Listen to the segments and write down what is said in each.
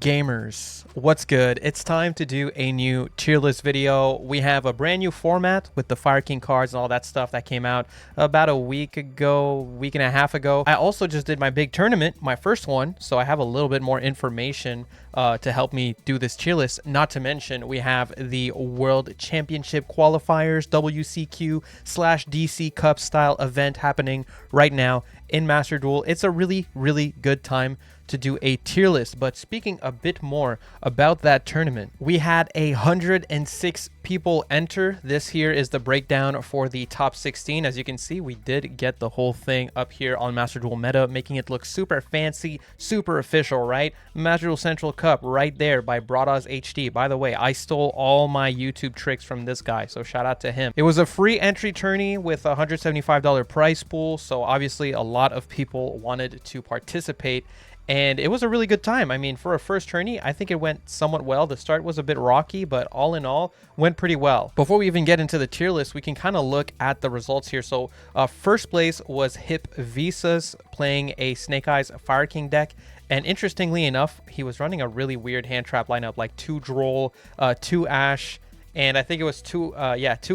gamers, what's good? It's time to do a new tier list video. We have a brand new format with the Fire King cards and all that stuff that came out about a week ago, week and a half ago. I also just did my big tournament, my first one, so I have a little bit more information to help me do this tier list. Not to mention, we have the World Championship Qualifiers, WCQ/DC Cup style event happening right now in Master Duel. It's a really, really good time to do a tier list. But speaking a bit more about that tournament, we had 106 people enter. This here is the breakdown for the top 16. As you can see, we did get the whole thing up here on Master Duel Meta, making it look super fancy, super official, right? Master Duel Central Cup right there by Broadaz HD. By the way, I stole all my YouTube tricks from this guy, so shout out to him. It was a free entry tourney with a $175 prize pool, so obviously a lot of people wanted to participate. And it was a really good time. I mean, for a first tourney, I think it went somewhat well. The start was a bit rocky, but all in all, went pretty well. Before we even get into the tier list, we can kind of look at the results here. So first place was Hip Visas playing a Snake Eyes Fire King deck. And interestingly enough, he was running a really weird hand trap lineup, like 2 Droll, 2 Ash, and I think it was 2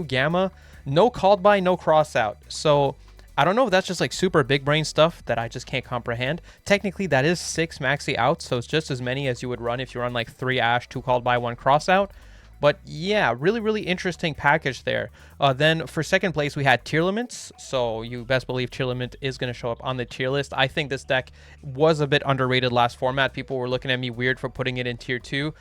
Gamma. No called by, no cross out. So I don't know if that's just like super big brain stuff that I just can't comprehend. Technically, that is 6 maxi outs, so it's just as many as you would run if you run like 3 Ash, 2 called by, 1 cross out. But yeah, really, really interesting package there. Then for second place, we had Tearlaments. So you best believe Tearlament is going to show up on the tier list. I think this deck was a bit underrated last format. People were looking at me weird for putting it in tier 2.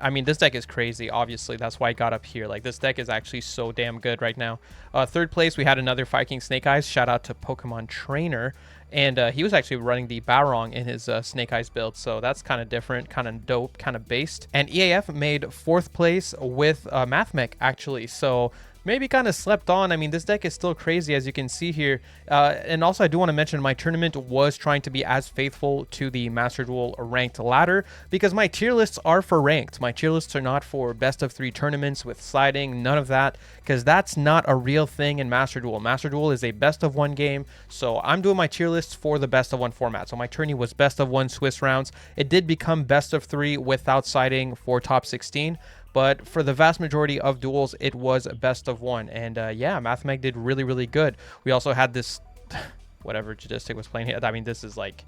I mean, this deck is crazy, obviously. That's why I got up here. Like, this deck is actually so damn good right now. Third place, we had another Fire King Snake Eyes. Shout out to Pokemon Trainer. And he was actually running the Barong in his Snake Eyes build. So that's kind of different, kind of dope, kind of based. And EAF made 4th place with Mathmech, actually. So maybe kind of slept on. I mean, this deck is still crazy, as you can see here. And also, I do want to mention my tournament was trying to be as faithful to the Master Duel ranked ladder, because my tier lists are for ranked. My tier lists are not for best of 3 tournaments with sliding, none of that, because that's not a real thing in Master Duel. Master Duel is a best of 1 game, so I'm doing my tier lists for the best of 1 format. So my tourney was best of 1 Swiss rounds. It did become best of 3 without siding for top 16. But for the vast majority of duels, it was best of 1. And yeah, Mathmech did really, really good. We also had this, whatever Jadistic was playing here. I mean, this is like,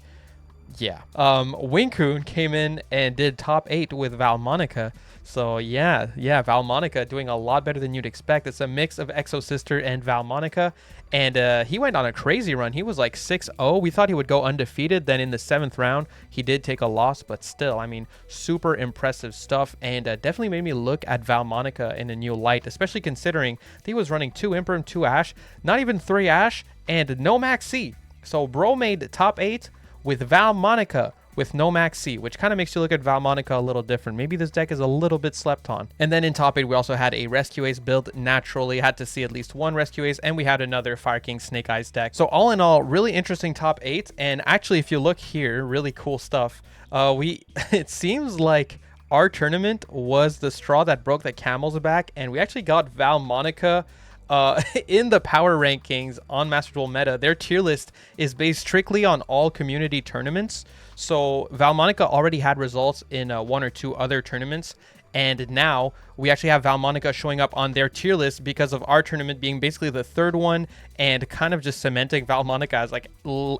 yeah. Winkoon came in and did top 8 with Valmonica. So yeah, Valmonica doing a lot better than you'd expect. It's a mix of Exo Sister and Valmonica. And he went on a crazy run. He was like 6-0. We thought he would go undefeated. Then in the 7th round, he did take a loss. But still, I mean, super impressive stuff. And definitely made me look at Valmonica in a new light, especially considering he was running 2 Imperm, 2 Ash, not even 3 Ash, and no Max C. So bro made top 8 with Valmonica with no Max C, which kind of makes you look at Valmonica a little different. Maybe this deck is a little bit slept on. And then in top 8, we also had a Rescue Ace build. Naturally, had to see at least 1 Rescue Ace, and we had another Fire King Snake Eyes deck. So all in all, really interesting top 8. And actually, if you look here, really cool stuff. It seems like our tournament was the straw that broke the camel's back, and we actually got Valmonica in the power rankings on Master Duel Meta. Their tier list is based strictly on all community tournaments. So Valmonica already had results in 1 or 2 other tournaments, and now we actually have Valmonica showing up on their tier list because of our tournament being basically the 3rd one, and kind of just cementing Valmonica as like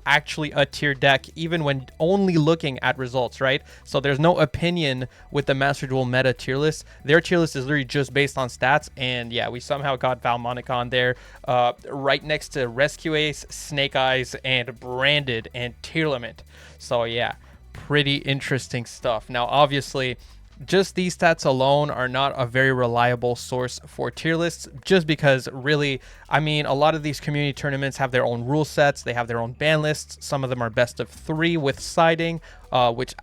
actually a tier deck, even when only looking at results, right? So there's no opinion with the Master Duel Meta tier list. Their tier list is literally just based on stats, and yeah, we somehow got Valmonica on there, right next to Rescue Ace, Snake Eyes, and Branded, and Tearlament. So yeah, pretty interesting stuff. Now, obviously, just these stats alone are not a very reliable source for tier lists, just because really, I mean, a lot of these community tournaments have their own rule sets. They have their own ban lists. Some of them are best of 3 with siding, which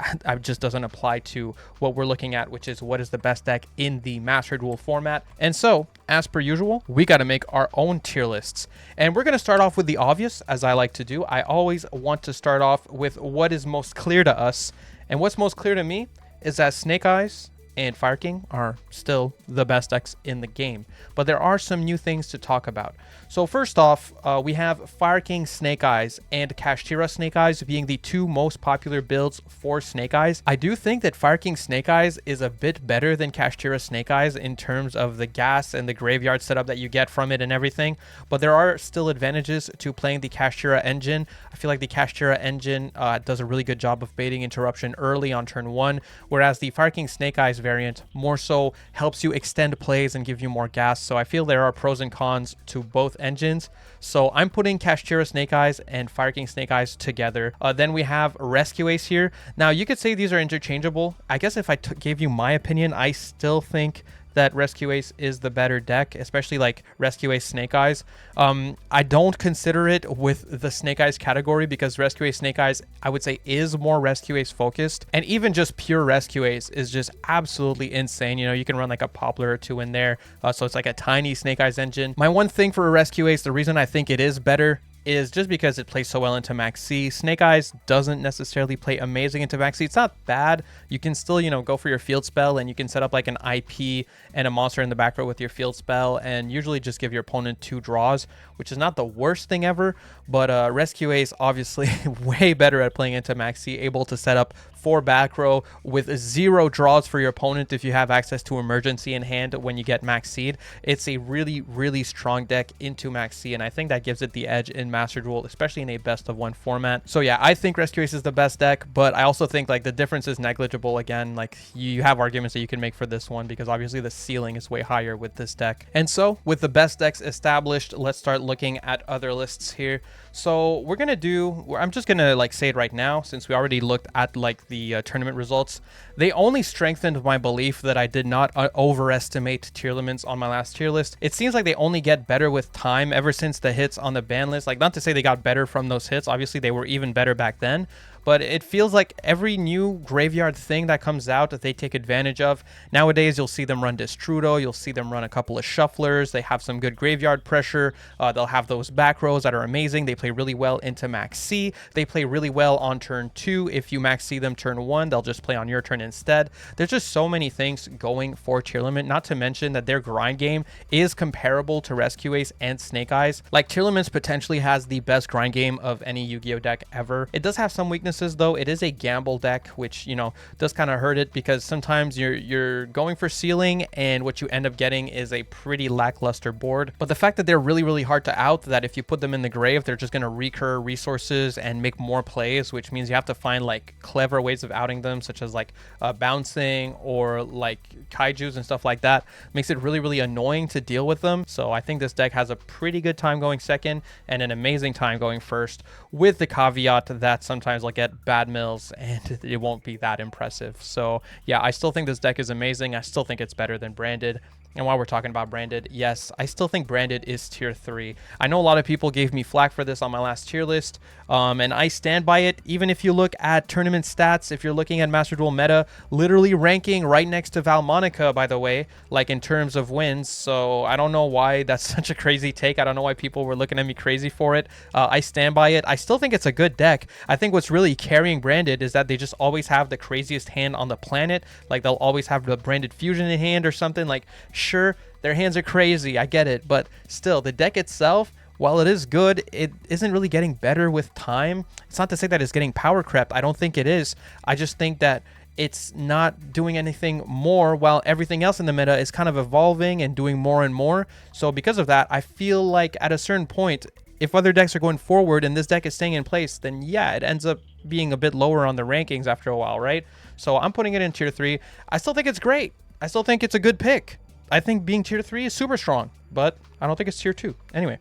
just doesn't apply to what we're looking at, which is what is the best deck in the Master Duel format. And so, as per usual, we got to make our own tier lists. And we're going to start off with the obvious, as I like to do. I always want to start off with what is most clear to us. And what's most clear to me is that Snake Eyes and Fire King are still the best decks in the game. But there are some new things to talk about. So first off, we have Fire King Snake Eyes and Kashtira Snake Eyes being the two most popular builds for Snake Eyes. I do think that Fire King Snake Eyes is a bit better than Kashtira Snake Eyes in terms of the gas and the graveyard setup that you get from it and everything, but there are still advantages to playing the Kashtira engine. I feel like the Kashtira engine does a really good job of baiting interruption early on turn 1, whereas the Fire King Snake Eyes variant more so helps you extend plays and give you more gas. So I feel there are pros and cons to both engines. So I'm putting Kashtira Snake Eyes and Fire King Snake Eyes together. Then we have Rescue Ace here. Now you could say these are interchangeable. I guess if I gave you my opinion, I still think that Rescue Ace is the better deck, especially like Rescue Ace Snake Eyes. I don't consider it with the Snake Eyes category because Rescue Ace Snake Eyes, I would say, is more Rescue Ace focused. And even just pure Rescue Ace is just absolutely insane. You know, you can run like a Poplar or two in there. So it's like a tiny Snake Eyes engine. My one thing for a Rescue Ace, the reason I think it is better is just because it plays so well into Max C. Snake Eyes doesn't necessarily play amazing into Max C. It's not bad. You can still, you know, go for your field spell and you can set up like an IP and a monster in the back row with your field spell and usually just give your opponent 2 draws, which is not the worst thing ever. But Rescue Ace, obviously way better at playing into Max C, able to set up 4 back row with 0 draws for your opponent if you have access to Emergency in hand when you get Max Seed. It's a really, really strong deck into Max C, and I think that gives it the edge in Master Duel, especially in a best of 1 format. So yeah, I think Rescue Ace is the best deck, but I also think like the difference is negligible. Again, like you have arguments that you can make for this one because obviously the ceiling is way higher with this deck. And so with the best decks established, let's start looking at other lists here. So we're gonna do, I'm just gonna like say it right now since we already looked at like the tournament results. They only strengthened my belief that I did not overestimate tier limits on my last tier list. It seems like they only get better with time ever since the hits on the ban list. Like, not to say they got better from those hits. Obviously, they were even better back then. But it feels like every new graveyard thing that comes out that they take advantage of. Nowadays, you'll see them run Destrudo. You'll see them run a couple of shufflers. They have some good graveyard pressure. They'll have those back rows that are amazing. They play really well into Max C. They play really well on turn 2. If you Max C them turn 1, they'll just play on your turn instead. There's just so many things going for tier limit, not to mention that their grind game is comparable to Rescue Ace and Snake Eyes. Like, tier limits potentially has the best grind game of any Yu-Gi-Oh deck ever. It does have some weaknesses though. It is a gamble deck, which, you know, does kind of hurt it because sometimes you're going for ceiling and what you end up getting is a pretty lackluster board. But the fact that they're really, really hard to out, that if you put them in the grave, they're just going to recur resources and make more plays, which means you have to find like clever ways of outing them, such as like bouncing or like kaijus and stuff like that, makes it really, really annoying to deal with them. So I think this deck has a pretty good time going second and an amazing time going first, with the caveat that sometimes like get bad mills and it won't be that impressive. So yeah, I still think this deck is amazing. I still think it's better than Branded. And while we're talking about Branded, yes, I still think Branded is tier 3. I know a lot of people gave me flack for this on my last tier list, and I stand by it. Even if you look at tournament stats, if you're looking at Master Duel meta, literally ranking right next to Valmonica, by the way, like in terms of wins. So I don't know why that's such a crazy take. I don't know why people were looking at me crazy for it. I stand by it. I still think it's a good deck. I think what's really carrying Branded is that they just always have the craziest hand on the planet. Like, they'll always have the Branded Fusion in hand or something. Like, sure, their hands are crazy, I get it, but still, the deck itself, while it is good, it isn't really getting better with time. It's not to say that it's getting power crept. I don't think it is. I just think that it's not doing anything more, while everything else in the meta is kind of evolving and doing more and more. So because of that, I feel like at a certain point, if other decks are going forward and this deck is staying in place, then yeah, it ends up being a bit lower on the rankings after a while, right? So I'm putting it in tier 3. I still think it's great. I still think it's a good pick. I think being tier 3 is super strong, but I don't think it's tier 2. Anyway,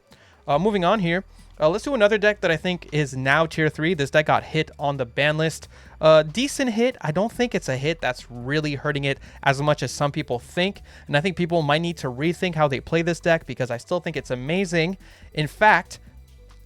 moving on here. Let's do another deck that I think is now tier 3. This deck got hit on the ban list. Decent hit. I don't think it's a hit that's really hurting it as much as some people think. And I think people might need to rethink how they play this deck because I still think it's amazing. In fact,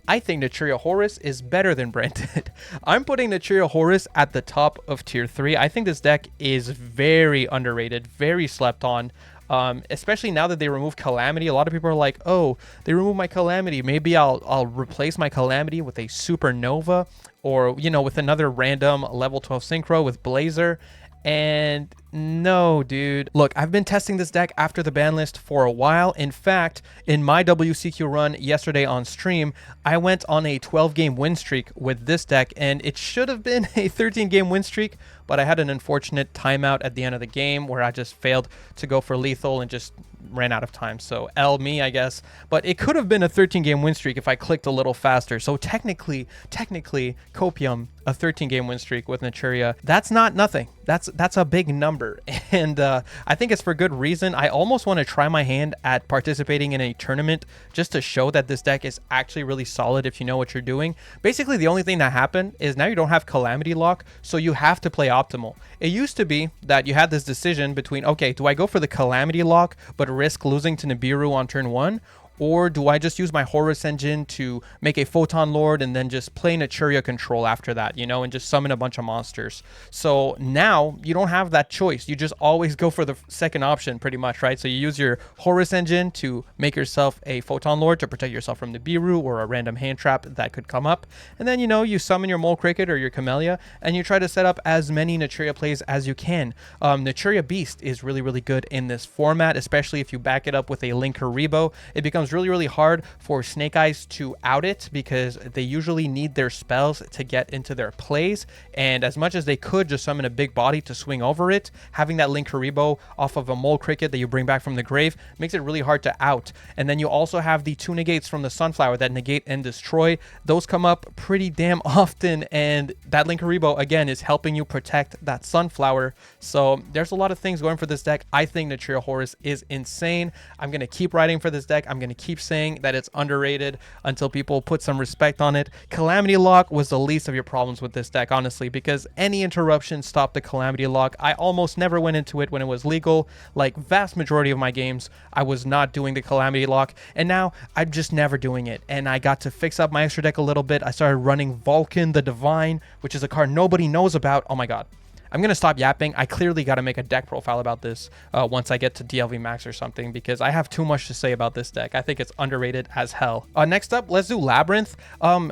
I think Nutrio Horus is better than Branded. I'm putting Nutrio Horus at the top of tier 3. I think this deck is very underrated, very slept on. Especially now that they remove Calamity. A lot of people are like, oh, they removed my Calamity. Maybe I'll replace my Calamity with a Supernova, or, you know, with another random level 12 synchro with Blazer. And No, dude. Look, I've been testing this deck after the ban list for a while. In fact, in my WCQ run yesterday on stream, I went on a 12-game win streak with this deck, and it should have been a 13-game win streak, but I had an unfortunate timeout at the end of the game where I just failed to go for lethal and just ran out of time. So L me, I guess. But it could have been a 13-game win streak if I clicked a little faster. So technically, Copium, a 13-game win streak with Nutrio, that's not nothing. That's a big number. And I think it's for good reason. I almost want to try my hand at participating in a tournament just to show that this deck is actually really solid if you know what you're doing. Basically, the only thing that happened is now you don't have Calamity Lock, so you have to play optimal. It used to be that you had this decision between, okay, do I go for the Calamity Lock but risk losing to Nibiru on turn 1? Or do I just use my Horus engine to make a Photon Lord and then just play Nutrio control after that, you know, and just summon a bunch of monsters? So now you don't have that choice. You just always go for the second option pretty much, right? So you use your Horus engine to make yourself a Photon Lord to protect yourself from Nibiru or a random hand trap that could come up. And then, you know, you summon your Mole Cricket or your Camellia and you try to set up as many Nutrio plays as you can. Nutrio Beast is really, really good in this format, especially if you back it up with a Linkuriboh. It becomes really hard for Snake Eyes to out it because they usually need their spells to get into their plays, and as much as they could just summon a big body to swing over it, having that Linkuriboh off of a Mole Cricket that you bring back from the grave makes it really hard to out. And then you also have the 2 negates from the Sunflower that negate and destroy. Those come up pretty damn often, and that Linkuriboh again is helping you protect that Sunflower. So there's a lot of things going for this deck. I think Nutrio Horus is insane. I'm going to keep writing for this deck. I'm going to keep saying that it's underrated until people put some respect on it. Calamity Lock was the least of your problems with this deck, honestly, because any interruption stopped the Calamity Lock. I almost never went into it when it was legal. Like, vast majority of my games, I was not doing the Calamity Lock, and now I'm just never doing it. And I got to fix up my extra deck a little bit. I started running Vulcan the Divine, which is a card nobody knows about. Oh my god. I'm going to stop yapping. I clearly got to make a deck profile about this once I get to DLV Max or something, because I have too much to say about this deck. I think it's underrated as hell. Next up, let's do Labyrinth.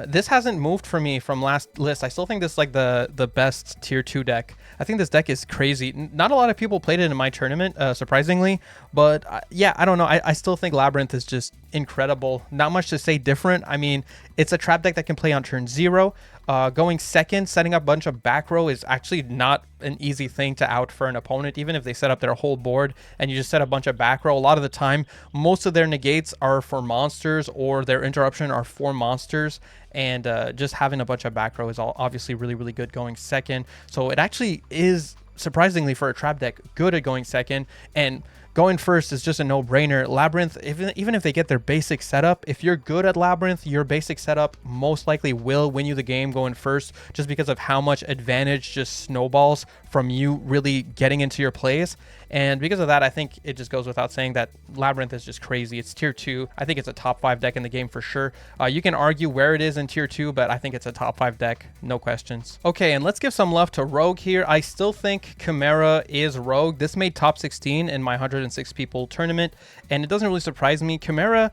This hasn't moved for me from last list. I still think this is like the best tier 2 deck. I think this deck is crazy. Not a lot of people played it in my tournament, surprisingly, but yeah, I don't know. I still think Labyrinth is just incredible. Not much to say different. I mean, it's a trap deck that can play on turn 0. Going second, setting up a bunch of back row is actually not an easy thing to out for an opponent, even if they set up their whole board and you just set a bunch of back row. A lot of the time, most of their negates are for monsters or their interruption are for monsters, and just having a bunch of back row is obviously really good going second. So it actually is, surprisingly for a trap deck, good at going second, and going first is just a no-brainer. Labyrinth, even if they get their basic setup, if you're good at Labyrinth, your basic setup most likely will win you the game going first, just because of how much advantage just snowballs from you really getting into your plays. And because of that, I think it just goes without saying that Labyrinth is just crazy. It's tier 2. I think it's a top 5 deck in the game for sure. You can argue where it is in tier 2, but I think it's a top 5 deck, no questions. Okay, and let's give some love to Rogue here. I still think Chimera is Rogue. This made top 16 in my 106 people tournament, and it doesn't really surprise me. Chimera,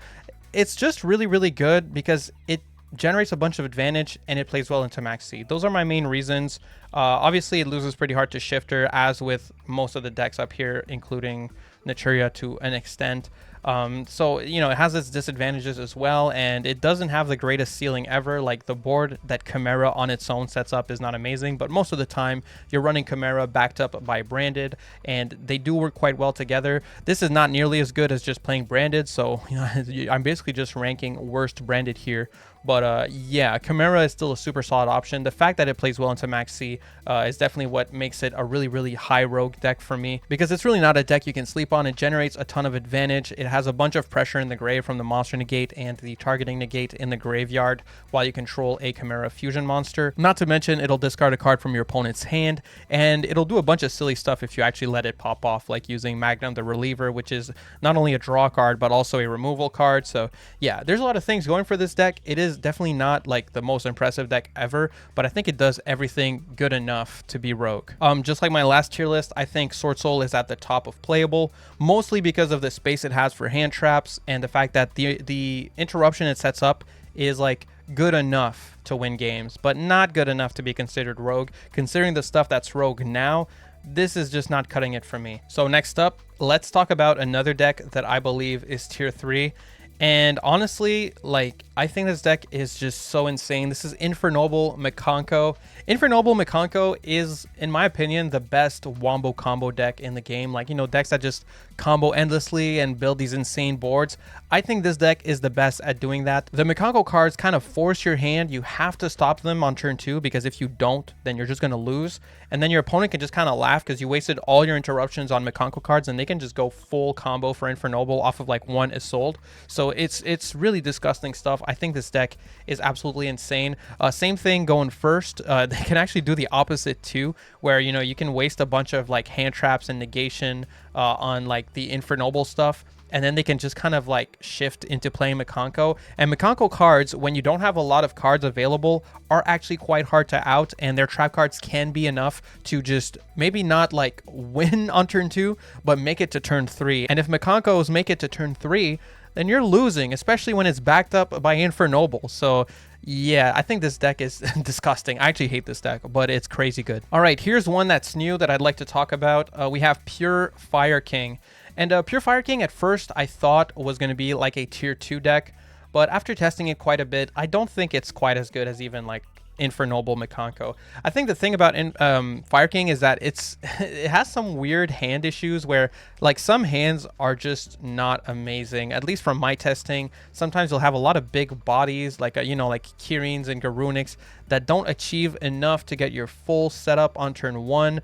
it's just really good because it generates a bunch of advantage and it plays well into Max C. Those are my main reasons. Obviously, it loses pretty hard to Shifter, as with most of the decks up here, including Nutrio to an extent. So, you know, it has its disadvantages as well, and it doesn't have the greatest ceiling ever. Like, the board that Chimera on its own sets up is not amazing, but most of the time you're running Chimera backed up by Branded, and they do work quite well together. This is not nearly as good as just playing Branded, so you know, I'm basically just ranking worst Branded here. But yeah, Chimera is still a super solid option. The fact that it plays well into Max C is definitely what makes it a really high Rogue deck for me, because it's really not a deck you can sleep on. It generates a ton of advantage. It has a bunch of pressure in the grave from the monster negate and the targeting negate in the graveyard while you control a Chimera fusion monster. Not to mention, it'll discard a card from your opponent's hand, and it'll do a bunch of silly stuff if you actually let it pop off, like using Magnum the Reliever, which is not only a draw card but also a removal card. So yeah, there's a lot of things going for this deck. It is definitely not like the most impressive deck ever, but I think it does everything good enough to be Rogue. Just like my last tier list, I think Sword Soul is at the top of playable, mostly because of the space it has for hand traps and the fact that the interruption it sets up is like good enough to win games, but not good enough to be considered Rogue. Considering the stuff that's Rogue now, this is just not cutting it for me. So next up, let's talk about another deck that I believe is tier 3. And honestly, like, I think this deck is just so insane. This is Infernoble Mekonko. Infernoble Mekonko is, in my opinion, the best wombo combo deck in the game. Like, you know, decks that just combo endlessly and build these insane boards. I think this deck is the best at doing that. The Mekonko cards kind of force your hand. You have to stop them on turn 2, because if you don't, then you're just going to lose. And then your opponent can just kind of laugh because you wasted all your interruptions on Mekonko cards, and they can just go full combo for Infernoble off of like one Isolde. So it's really disgusting stuff. I think this deck is absolutely insane. Same thing going first. They can actually do the opposite too, where, you know, you can waste a bunch of like hand traps and negation on like the Infernoble stuff, and then they can just kind of like shift into playing Mekonko. And Mekonko cards, when you don't have a lot of cards available, are actually quite hard to out, and their trap cards can be enough to just maybe not like win on turn 2, but make it to turn 3. And if Mekonkos make it to turn 3, then you're losing, especially when it's backed up by Infernoble. So yeah, I think this deck is disgusting. I actually hate this deck, but it's crazy good. All right, here's one that's new that I'd like to talk about. We have Pure Fire King. And Pure Fire King at first I thought was going to be like a tier 2 deck, but after testing it quite a bit, I don't think it's quite as good as even like Infernoble Mekonko. I think the thing about Fire King is that it has some weird hand issues where like some hands are just not amazing, at least from my testing. Sometimes you'll have a lot of big bodies like you know, like Kirins and Garunics that don't achieve enough to get your full setup on turn 1.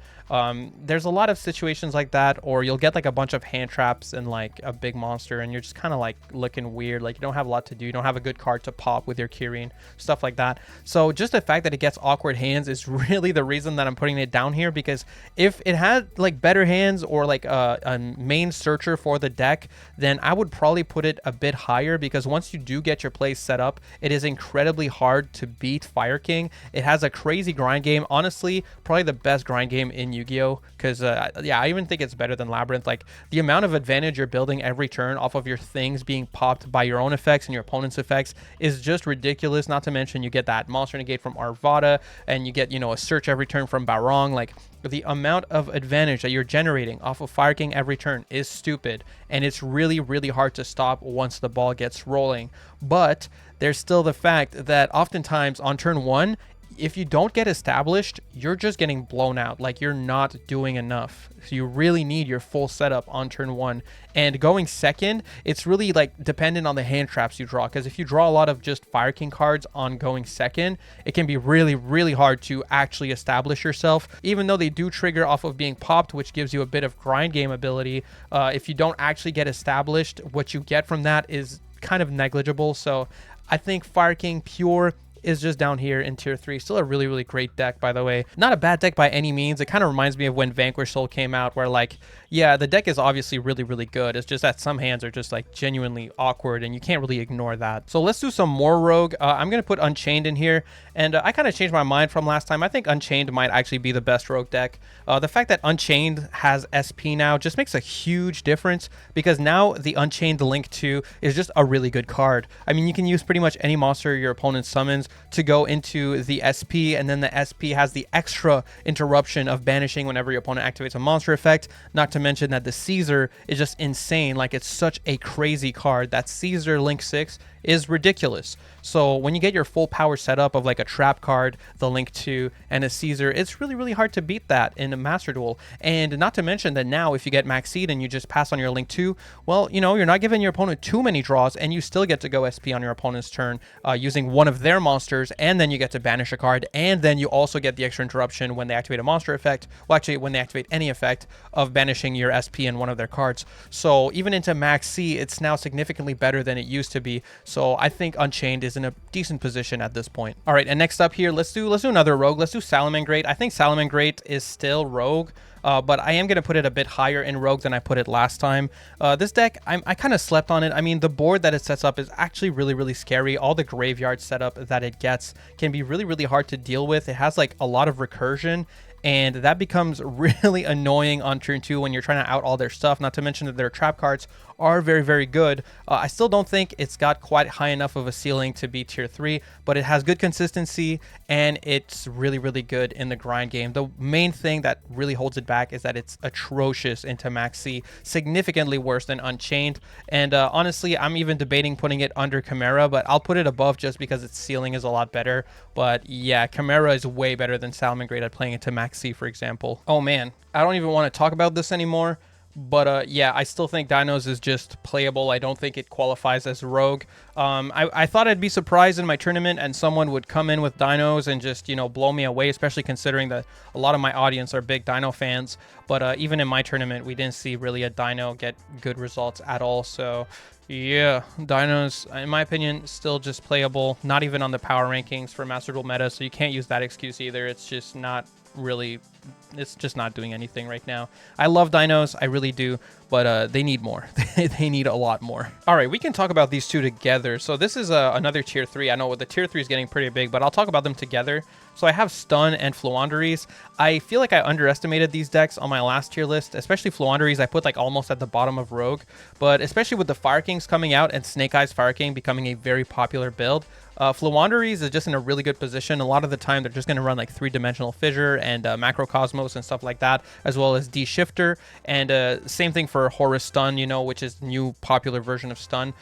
There's a lot of situations like that, or you'll get like a bunch of hand traps and like a big monster, and you're just kind of like looking weird, like you don't have a lot to do, you don't have a good card to pop with your Kirin, stuff like that. So just the fact that it gets awkward hands is really the reason that I'm putting it down here, because if it had like better hands or like a main searcher for the deck, then I would probably put it a bit higher, because once you do get your plays set up, it is incredibly hard to beat Fire King. It has a crazy grind game, honestly probably the best grind game in Yu-Gi-Oh, because yeah, I even think it's better than Labyrinth. Like the amount of advantage you're building every turn off of your things being popped by your own effects and your opponent's effects is just ridiculous. Not to mention you get that monster negate from Arvada, and you get, you know, a search every turn from Barong. Like the amount of advantage that you're generating off of Fire King every turn is stupid, and it's really, really hard to stop once the ball gets rolling. But there's still the fact that oftentimes on turn 1, if you don't get established, you're just getting blown out. Like you're not doing enough. So you really need your full setup on turn 1. And going second, it's really like dependent on the hand traps you draw. Because if you draw a lot of just Fire King cards on going second, it can be really, really hard to actually establish yourself. Even though they do trigger off of being popped, which gives you a bit of grind game ability, if you don't actually get established, what you get from that is kind of negligible. So I think Fire King Pure is just down here in tier 3. Still a really, really great deck, by the way. Not a bad deck by any means. It kind of reminds me of when Vanquish Soul came out, where like, yeah, the deck is obviously really, really good. It's just that some hands are just like genuinely awkward, and you can't really ignore that. So let's do some more Rogue. I'm going to put Unchained in here, and I kind of changed my mind from last time. I think Unchained might actually be the best Rogue deck. The fact that Unchained has SP now just makes a huge difference, because now the Unchained Link 2 is just a really good card. I mean, you can use pretty much any monster your opponent summons to go into the SP, and then the SP has the extra interruption of banishing whenever your opponent activates a monster effect. Not to mention that the Caesar is just insane. Like, it's such a crazy card. That Caesar Link 6 is ridiculous. So when you get your full power setup of like a trap card, the Link 2, and a Caesar, it's really, really hard to beat that in a Master Duel. And not to mention that now if you get Max Seed and you just pass on your Link 2, well, you know, you're not giving your opponent too many draws, and you still get to go SP on your opponent's turn using one of their monsters, and then you get to banish a card, and then you also get the extra interruption when they activate a monster effect. Well, actually, when they activate any effect of banishing your SP in one of their cards. So even into Max C, it's now significantly better than it used to be. So I think Unchained is in a decent position at this point. All right, and next up here, let's do another Rogue. Let's do Salamangreat. I think Salamangreat is still Rogue, but I am going to put it a bit higher in Rogue than I put it last time. This deck, I kind of slept on it. I mean, the board that it sets up is actually really, really scary. All the graveyard setup that it gets can be really, really hard to deal with. It has like a lot of recursion, and that becomes really annoying on turn 2 when you're trying to out all their stuff. Not to mention that their trap cards are very, very good. I still don't think it's got quite high enough of a ceiling to be tier 3, but it has good consistency and it's really, really good in the grind game. The main thing that really holds it back is that it's atrocious into Max C, significantly worse than Unchained. And honestly, I'm even debating putting it under Chimera, but I'll put it above just because its ceiling is a lot better. But yeah, Chimera is way better than Salamangreat at playing it to Max C, for example. Oh man, I don't even want to talk about this anymore. But yeah, I still think Dinos is just playable. I don't think it qualifies as Rogue. I thought I'd be surprised in my tournament and someone would come in with Dinos and just, you know, blow me away, especially considering that a lot of my audience are big Dino fans. But even in my tournament, we didn't see really a Dino get good results at all. So yeah, Dinos, in my opinion, still just playable. Not even on the power rankings for Master Duel meta, so you can't use that excuse either. It's just not really, it's just not doing anything right now. I love Dinos, I really do, but they need more. They need a lot more. All right, we can talk about these two together. So this is another tier 3. I know the tier 3 is getting pretty big, but I'll talk about them together. So I have Stun and Floowandereeze. I feel like I underestimated these decks on my last tier list, especially Floowandereeze. I put like almost at the bottom of Rogue, but especially with the Fire Kings coming out and Snake Eyes Fire King becoming a very popular build, Floowandereeze is just in a really good position. A lot of the time, they're just going to run like 3-dimensional Fissure and Macrocosmos and stuff like that, as well as D-Shifter. And same thing for Horus Stun, you know, which is new popular version of Stun.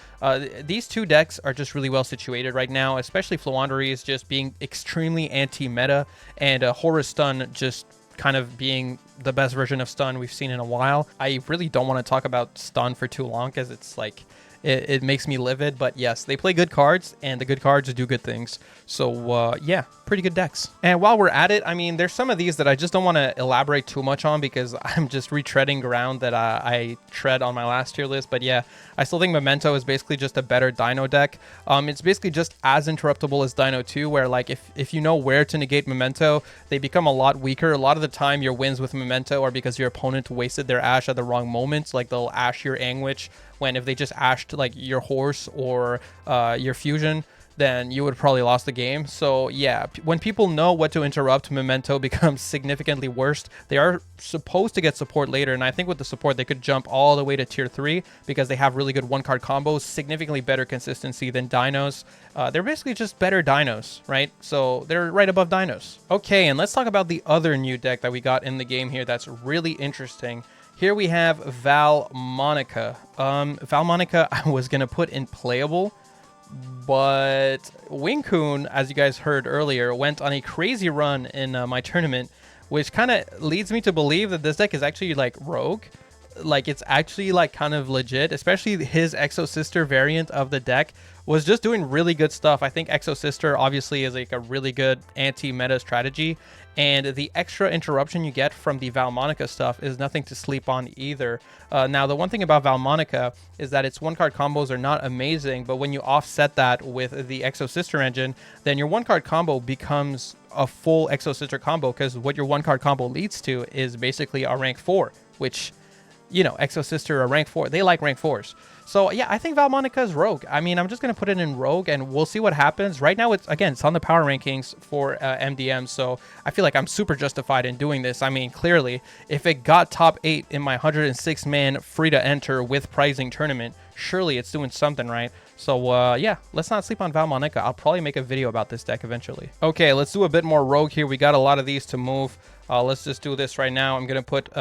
These two decks are just really well situated right now, especially Floowandereeze just being extremely anti-meta, and Horus Stun just kind of being the best version of Stun we've seen in a while. I really don't want to talk about Stun for too long because it's like, it makes me livid, but yes, they play good cards, and the good cards do good things. So yeah, pretty good decks. And while we're at it, I mean, there's some of these that I just don't want to elaborate too much on because I'm just retreading ground that I tread on my last tier list. But yeah, I still think Memento is basically just a better Dino deck. It's basically just as interruptible as Dino 2, where like if you know where to negate Memento, they become a lot weaker. A lot of the time, your wins with Memento are because your opponent wasted their Ash at the wrong moments. Like they'll Ash your Anguich, when if they just ashed like your Horse or your Fusion, then you would probably lost the game. So yeah, when people know what to interrupt, Memento becomes significantly worse. They are supposed to get support later, and I think with the support, they could jump all the way to tier 3 because they have really good one-card combos, significantly better consistency than Dinos. They're basically just better Dinos, right? So they're right above Dinos. Okay, and let's talk about the other new deck that we got in the game here that's really interesting. Here we have Valmonica. Valmonica I was going to put in playable, but Wingcoon, as you guys heard earlier, went on a crazy run in my tournament, which kind of leads me to believe that this deck is actually like Rogue. Like it's actually like kind of legit, especially his Exo Sister variant of the deck was just doing really good stuff. I think Exo Sister obviously is like a really good anti-meta strategy, and the extra interruption you get from the Valmonica stuff is nothing to sleep on either. Now, the one thing about Valmonica is that its one-card combos are not amazing, but when you offset that with the Exo Sister engine, then your one-card combo becomes a full Exo Sister combo, because what your one-card combo leads to is basically a rank 4, which, you know, Exo Sister are rank 4. They like rank 4s. So yeah, I think Valmonica is Rogue. I mean, I'm just going to put it in Rogue and we'll see what happens. Right now, it's on the power rankings for MDM. So I feel like I'm super justified in doing this. I mean, clearly, if it got top 8 in my 106-man free to enter with pricing tournament, surely it's doing something right. So yeah, let's not sleep on Valmonica. I'll probably make a video about this deck eventually. Okay, let's do a bit more Rogue here. We got a lot of these to move. Let's just do this right now. I'm going to put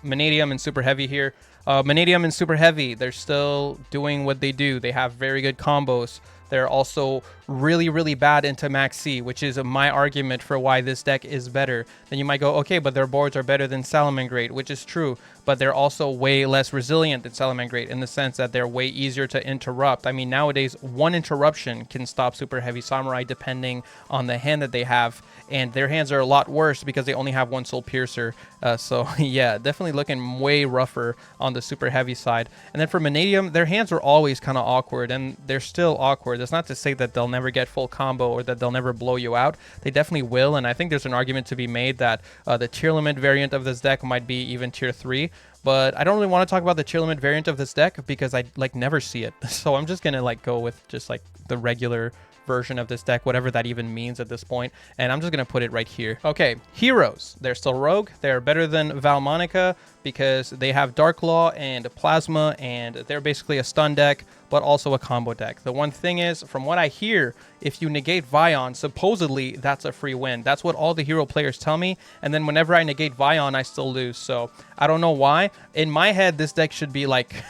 Mannadium and Super Heavy here. Mannadium and Super Heavy, they're still doing what they do. They have very good combos. They're also really, really bad into Max C, which is my argument for why this deck is better. Then you might go, okay, but their boards are better than Salamangreat, which is true, but they're also way less resilient than Salamangreat in the sense that they're way easier to interrupt. I mean, nowadays, one interruption can stop Super Heavy Samurai depending on the hand that they have, and their hands are a lot worse because they only have one Soul Piercer. So yeah, definitely looking way rougher on the Super Heavy side. And then for Mannadium, their hands are always kind of awkward, and they're still awkward. That's not to say that they'll never get full combo or that they'll never blow you out. They definitely will, and I think there's an argument to be made that the tier limit variant of this deck might be even tier 3. But I don't really want to talk about the tier limit variant of this deck because I like never see it. So I'm just gonna like go with just like the regular version of this deck, whatever that even means at this point. And I'm just going to put it right here. Okay, heroes. They're still rogue. They're better than Valmonica because they have Dark Law and Plasma, and they're basically a stun deck, but also a combo deck. The one thing is, from what I hear, if you negate Vion, supposedly that's a free win. That's what all the hero players tell me, and then whenever I negate Vion, I still lose. So I don't know why. In my head, this deck should be like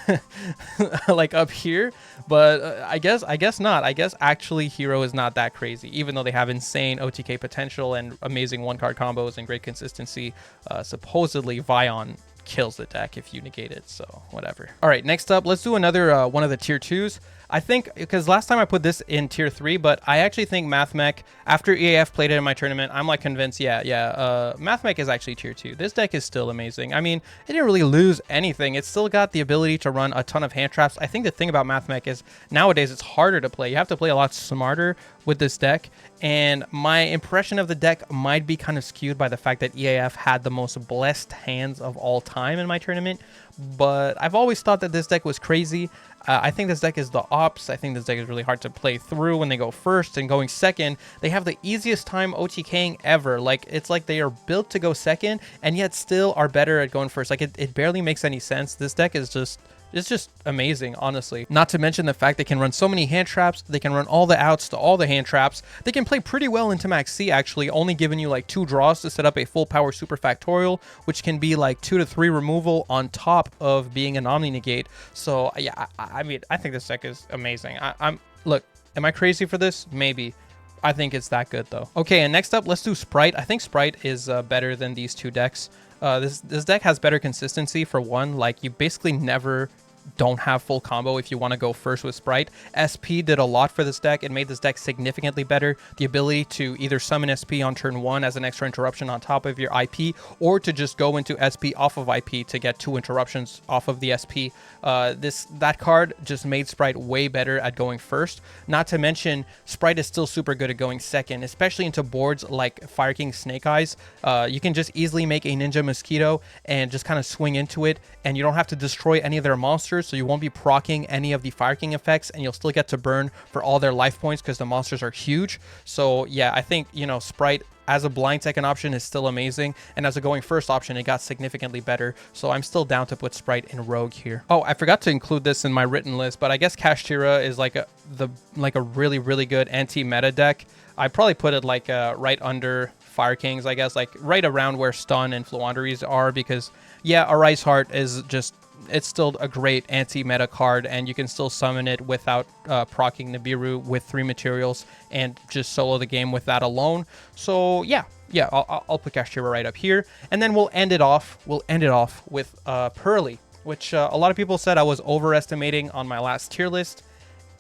like up here, but I guess not. I guess actually hero is not that crazy, even though they have insane OTK potential and amazing one-card combos and great consistency. Supposedly Vion kills the deck if you negate it, so whatever. All right, next up, let's do another one of the tier 2s. I think, because last time I put this in tier 3, but I actually think Mathmech, after EAF played it in my tournament, I'm like convinced, Mathmech is actually tier 2. This deck is still amazing. I mean, it didn't really lose anything. It's still got the ability to run a ton of hand traps. I think the thing about Mathmech is nowadays it's harder to play. You have to play a lot smarter with this deck, and my impression of the deck might be kind of skewed by the fact that EAF had the most blessed hands of all time in my tournament, but I've always thought that this deck was crazy. I think this deck is the ops. I think this deck is really hard to play through when they go first, and going second, they have the easiest time OTKing ever. Like, it's like they are built to go second, and yet still are better at going first. Like, it barely makes any sense. This deck is just... it's just amazing, honestly. Not to mention the fact they can run so many hand traps. They can run all the outs to all the hand traps. They can play pretty well into Max C, actually, only giving you like 2 draws to set up a full power super factorial, which can be like 2 to 3 removal on top of being an Omni Negate. So yeah, I mean, I think this deck is amazing. Look, am I crazy for this? Maybe. I think it's that good though. Okay, and next up, let's do Sprite. I think Sprite is better than these 2 decks. This deck has better consistency for one. Like, you basically never don't have full combo if you want to go first with Sprite. SP did a lot for this deck. It made this deck significantly better. The ability to either summon SP on turn 1 as an extra interruption on top of your IP, or to just go into SP off of IP to get 2 interruptions off of the SP. That card just made Sprite way better at going first. Not to mention, Sprite is still super good at going second, especially into boards like Fire King Snake Eyes. You can just easily make a Ninja Mosquito and just kind of swing into it, and you don't have to destroy any of their monsters, so you won't be proccing any of the Fire King effects, and you'll still get to burn for all their life points because the monsters are huge. So yeah, I think, you know, Sprite as a blind second option is still amazing, and as a going first option, it got significantly better. So I'm still down to put Sprite in Rogue here. Oh, I forgot to include this in my written list, but I guess Kashtira is like a really good anti-meta deck. I probably put it like right under Fire Kings, I guess, like right around where Stun and Floowandereeze are, because yeah, Arise Heart is just, it's still a great anti-meta card, and you can still summon it without proccing Nibiru with 3 materials and just solo the game with that alone. So yeah, I'll put Kashtira right up here, and then we'll end it off with Pearly, which a lot of people said I was overestimating on my last tier list,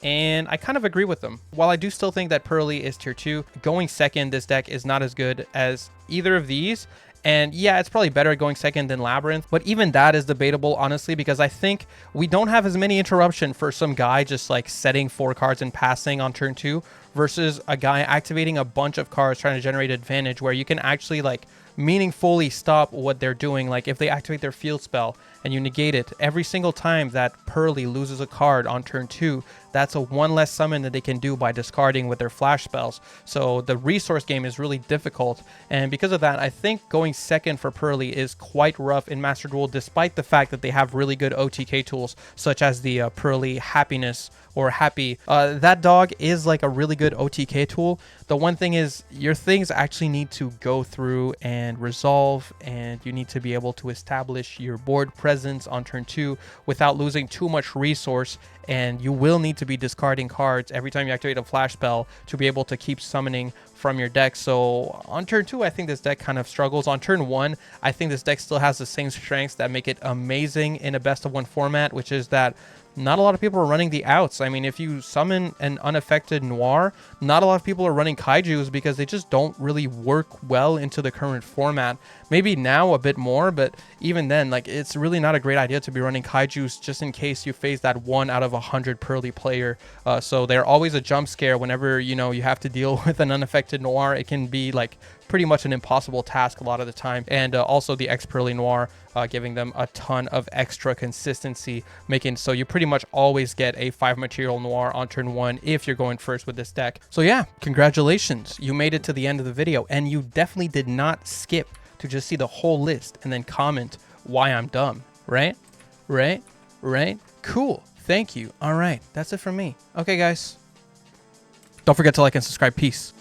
and I kind of agree with them. While I do still think that Pearly is tier 2, going second, this deck is not as good as either of these. And yeah, it's probably better at going second than Labyrinth, but even that is debatable, honestly, because I think we don't have as many interruption for some guy just like setting 4 cards and passing on turn 2 versus a guy activating a bunch of cards trying to generate advantage, where you can actually like meaningfully stop what they're doing. Like if they activate their field spell and you negate it, every single time that Pearly loses a card on turn 2, that's a 1 less summon that they can do by discarding with their flash spells. So the resource game is really difficult, and because of that, I think going second for Pearly is quite rough in Master Duel, despite the fact that they have really good OTK tools, such as the Pearly Happiness or Happy. That dog is like a really good OTK tool. The one thing is, your things actually need to go through and resolve, and you need to be able to establish your board presence on turn 2 without losing too much resource, and you will need to be discarding cards every time you activate a flash spell to be able to keep summoning from your deck. So on turn 2, I think this deck kind of struggles. On turn 1, I think this deck still has the same strengths that make it amazing in a best of 1 format, which is that not a lot of people are running the outs. I mean, if you summon an unaffected Noir, not a lot of people are running Kaijus because they just don't really work well into the current format. Maybe now a bit more, but even then, like, it's really not a great idea to be running Kaijus just in case you face that 1 out of 100 Pearly player. So they're always a jump scare whenever, you know, you have to deal with an unaffected expected Noir, it can be like pretty much an impossible task a lot of the time. And also the X Pearly Noir, giving them a ton of extra consistency, making so you pretty much always get a 5 material Noir on turn 1 if you're going first with this deck. So yeah, congratulations, you made it to the end of the video, and you definitely did not skip to just see the whole list and then comment why I'm dumb, right? Cool, thank you. All right, that's it from me. Okay guys, don't forget to like and subscribe. Peace.